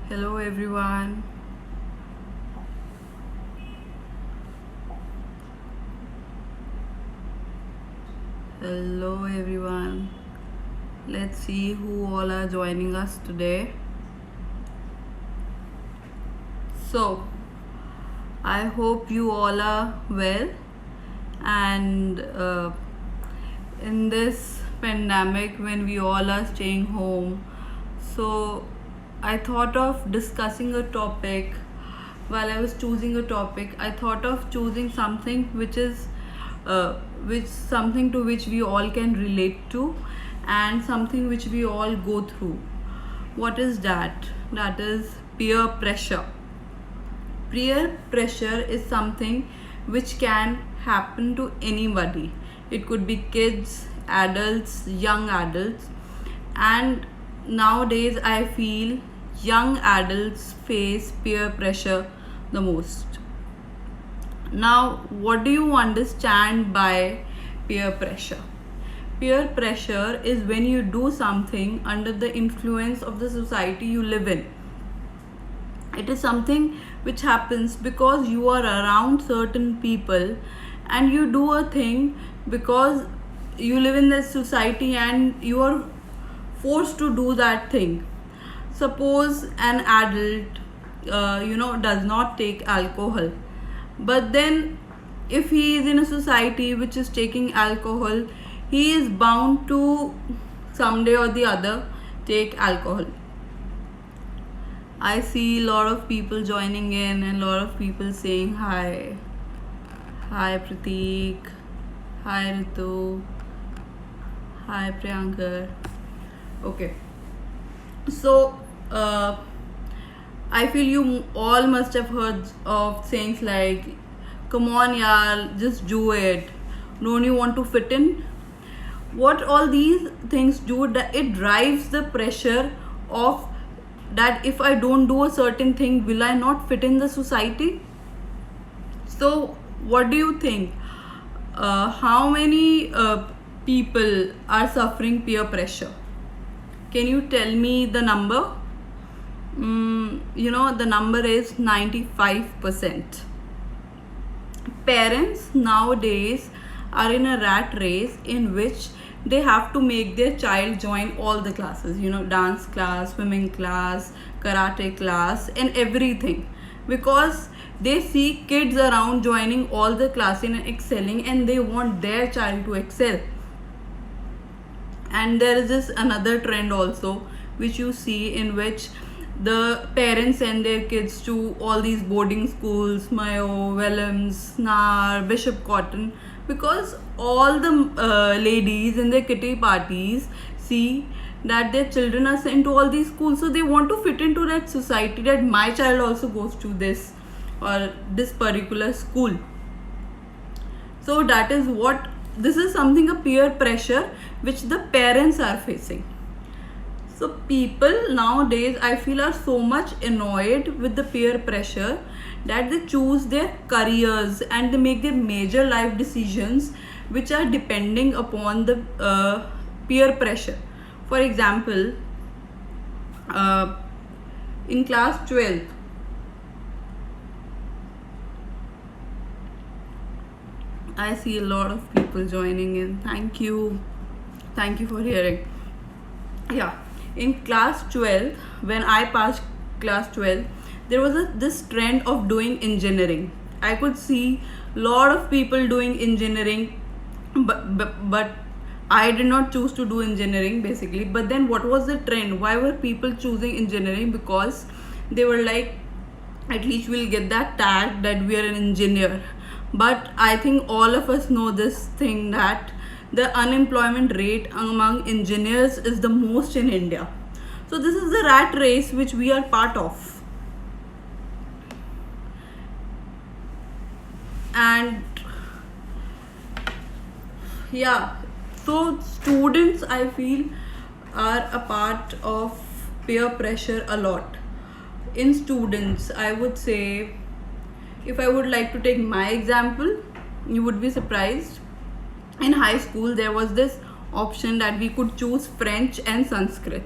Hello everyone. Hello everyone. Let's see who all are joining us today. So, I hope you all are well and in this pandemic when we all are staying home. So, I thought of discussing a topic. While I was choosing a topic, I thought of choosing something uh, which something to which we all can relate to and something which we all go through. What is that? That is peer pressure. Peer pressure is something which can happen to anybody. It could be kids, adults, young adults, and nowadays I feel young adults face peer pressure the most. Now, what do you understand by peer pressure? Peer pressure is when you do something under the influence of the society you live in. It is something which happens because you are around certain people and you do a thing because you live in this society and you are forced to do that thing. Suppose an adult does not take alcohol, but then if he is in a society which is taking alcohol, he is bound to someday or the other take alcohol. I see a lot of people joining in and a lot of people saying hi. Hi Prateek. Hi Ritu. Hi Priyankar. Okay. So, I feel you all must have heard of sayings like, come on, yaar, just do it. Don't you want to fit in? What all these things do, that it drives the pressure of that if I don't do a certain thing, will I not fit in the society? So, what do you think? How many people are suffering peer pressure? Can you tell me the number? The number is 95%. Parents nowadays are in a rat race in which they have to make their child join all the classes, dance class, swimming class, karate class, and everything, because they see kids around joining all the classes and excelling, and they want their child to excel. And there is this another trend also which you see, in which the parents send their kids to all these boarding schools, Mayo, Wellams, Nar, Bishop Cotton, because all the ladies in their kitty parties see that their children are sent to all these schools, so they want to fit into that society, that my child also goes to this or this particular school. So that is what, this is something, a peer pressure which the parents are facing. So people nowadays, I feel, are so much annoyed with the peer pressure that they choose their careers and they make their major life decisions which are depending upon the peer pressure. For example, in class 12, I see a lot of people joining in. Thank you. Thank you for hearing. Yeah, in class 12, when I passed class 12, there was this trend of doing engineering. I could see a lot of people doing engineering, but I did not choose to do engineering basically. But then what was the trend? Why were people choosing engineering? Because they were like, at least we'll get that tag that we are an engineer. But I think all of us know this thing, that the unemployment rate among engineers is the most in India. So this is the rat race which we are part of. And yeah, so students, I feel, are a part of peer pressure a lot. In students, I would say, if I would like to take my example, you would be surprised. In high school, there was this option that we could choose French and Sanskrit.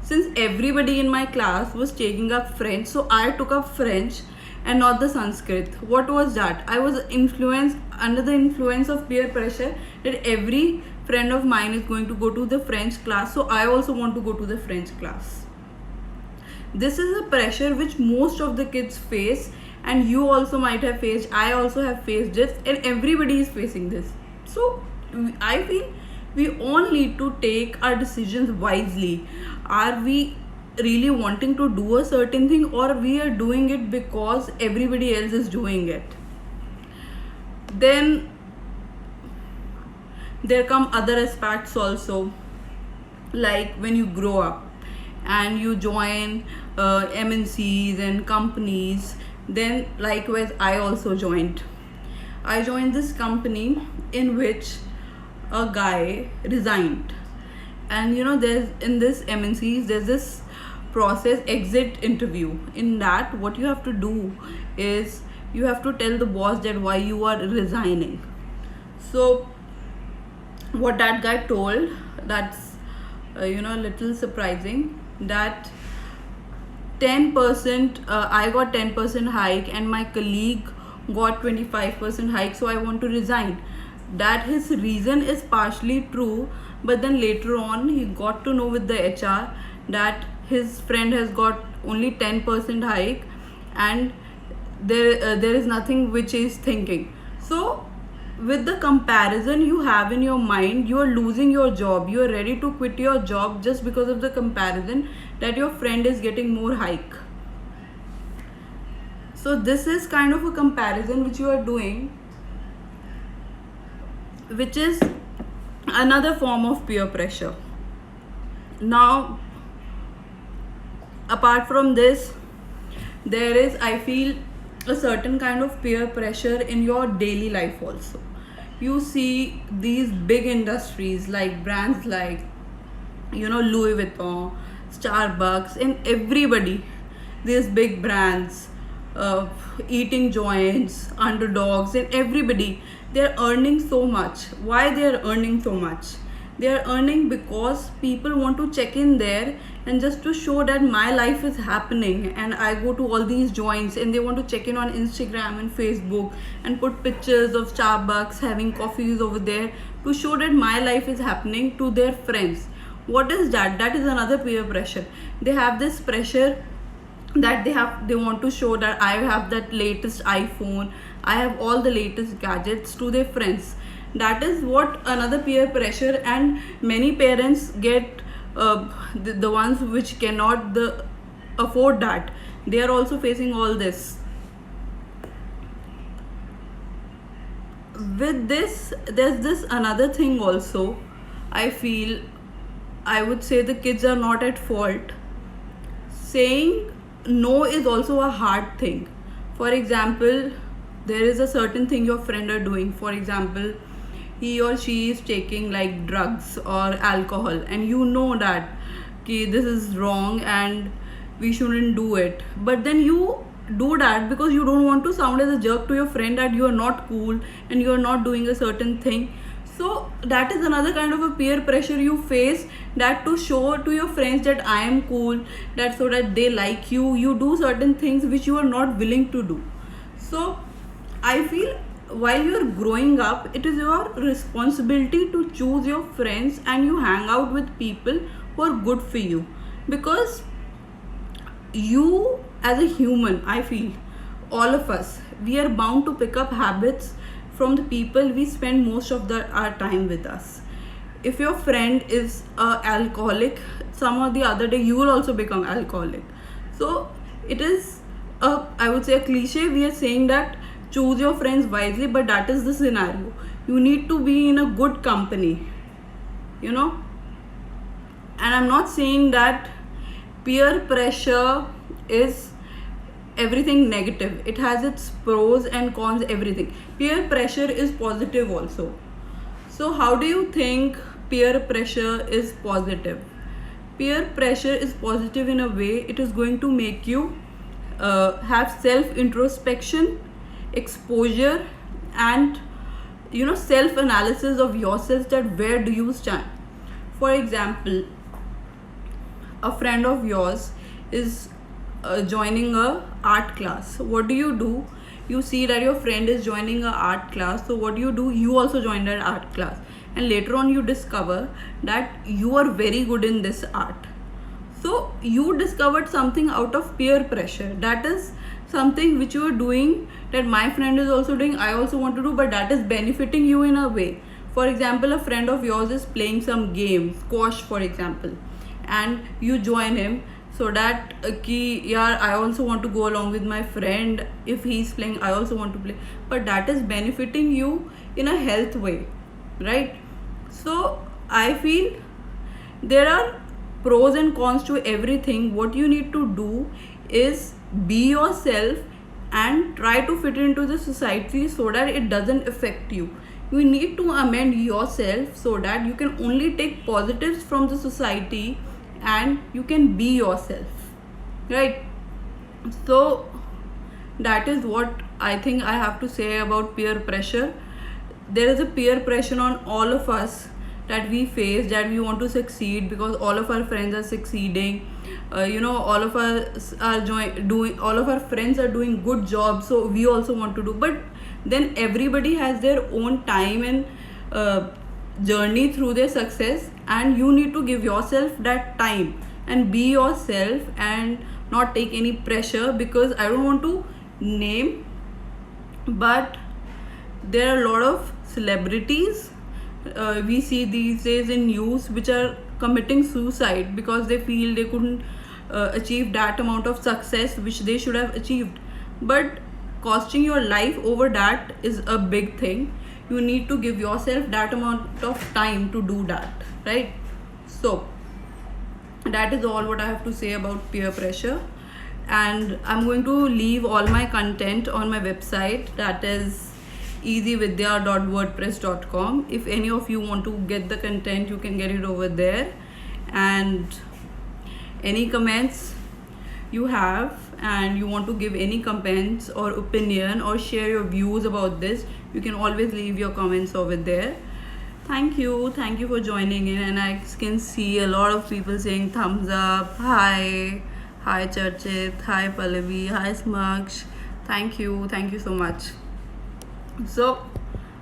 since everybody in my class was taking up French, so I took up French and not the Sanskrit. What was that? I was influenced, under the influence of peer pressure, that every friend of mine is going to go to the French class, so I also want to go to the French class. This is a pressure which most of the kids face, and you also might have faced, I also have faced this, and everybody is facing this. So I feel we all need to take our decisions wisely. Are we really wanting to do a certain thing, or we are doing it because everybody else is doing it? Then there come other aspects also, like when you grow up and you join MNCs and companies. Then likewise I also joined this company in which a guy resigned. And there's, in this MNCs, there's this process, exit interview. In that, what you have to do is you have to tell the boss that why you are resigning. So what that guy told, that's a little surprising, that 10% I got 10% hike and my colleague got 25% hike, so I want to resign. That his reason is partially true, but then later on he got to know with the HR that his friend has got only 10% hike, and there is nothing which is thinking. So with the comparison you have in your mind, you are losing your job, you are ready to quit your job just because of the comparison that your friend is getting more hike. So this is kind of a comparison which you are doing, which is another form of peer pressure. Now apart from this, there is, I feel, a certain kind of peer pressure in your daily life also. You see these big industries, like brands like Louis Vuitton, Starbucks, and everybody, these big brands, eating joints, underdogs, and everybody, they're earning so much. Why they're earning so much? They're earning because people want to check in there and just to show that my life is happening, and I go to all these joints, and they want to check in on Instagram and Facebook and put pictures of Starbucks having coffees over there to show that my life is happening to their friends. What is that? That is another peer pressure. They have this pressure that they want to show that I have that latest iPhone, I have all the latest gadgets to their friends. That is what another peer pressure. And many parents get the ones which cannot afford that, they are also facing all this. With this, there's this another thing also. I feel, I would say, the kids are not at fault. Saying no is also a hard thing. For example, there is a certain thing your friend are doing. For example, he or she is taking like drugs or alcohol, and you know that this is wrong and we shouldn't do it, but then you do that because you don't want to sound as a jerk to your friend that you are not cool and you are not doing a certain thing. So that is another kind of a peer pressure you face, that to show to your friends that I am cool, that so that they like you, you do certain things which you are not willing to do. So I feel, while you are growing up, it is your responsibility to choose your friends and you hang out with people who are good for you. Because you, as a human, I feel, all of us, we are bound to pick up habits from the people we spend most of our time with us. If your friend is an alcoholic, some or the other day you will also become alcoholic. So it is I would say a cliche. We are saying that choose your friends wisely, but that is the scenario. You need to be in a good company, and I'm not saying that peer pressure is everything negative. It has its pros and cons, everything. Peer pressure is positive also. So how do you think peer pressure is positive? Peer pressure is positive in a way it is going to make you have self introspection, exposure, and self analysis of yourself, that where do you stand. For example, a friend of yours is joining a art class. What do? You see that your friend is joining a art class, so what do? You also join that art class, and later on you discover that you are very good in this art. So you discovered something out of peer pressure. That is something which you are doing, that my friend is also doing, I also want to do, but that is benefiting you in a way. For example, a friend of yours is playing some game, squash for example, and you join him, so that yeah, I also want to go along with my friend. If he's playing, I also want to play, but that is benefiting you in a health way, right? So I feel there are pros and cons to everything. What you need to do is be yourself and try to fit into the society so that it doesn't affect you. You need to amend yourself so that you can only take positives from the society and you can be yourself, right? So that is what I think I have to say about peer pressure. There is a peer pressure on all of us that we face, that we want to succeed because all of our friends are succeeding. All of us are doing, all of our friends are doing good jobs, so we also want to do. But then everybody has their own time and journey through their success, and you need to give yourself that time and be yourself and not take any pressure. Because I don't want to name, but there are a lot of celebrities we see these days in news which are committing suicide because they feel they couldn't achieve that amount of success which they should have achieved. But costing your life over that is a big thing. You need to give yourself that amount of time to do that, right? So that is all what I have to say about peer pressure, and I'm going to leave all my content on my website, that is easyvidya.wordpress.com. If any of you want to get the content, you can get it over there. And any comments you have and you want to give any comments or opinion or share your views about this, you can always leave your comments over there. Thank you for joining in, and I can see a lot of people saying thumbs up. Hi Charchit, hi Pallavi, hi Smaksh. Thank you so much. So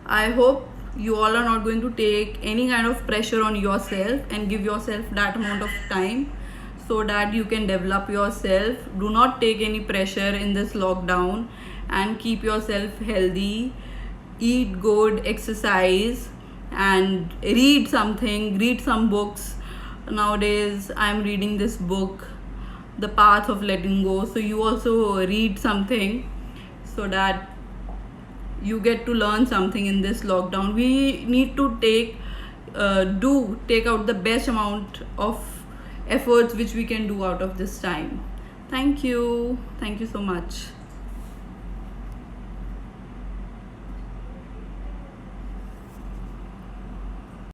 I hope you all are not going to take any kind of pressure on yourself and give yourself that amount of time so that you can develop yourself. Do not take any pressure in this lockdown and keep yourself healthy. Eat good, exercise, and read some books. Nowadays I'm reading this book, The Path of Letting Go, so you also read something so that you get to learn something in this lockdown. We need to take out the best amount of efforts which we can do out of this time. Thank you so much.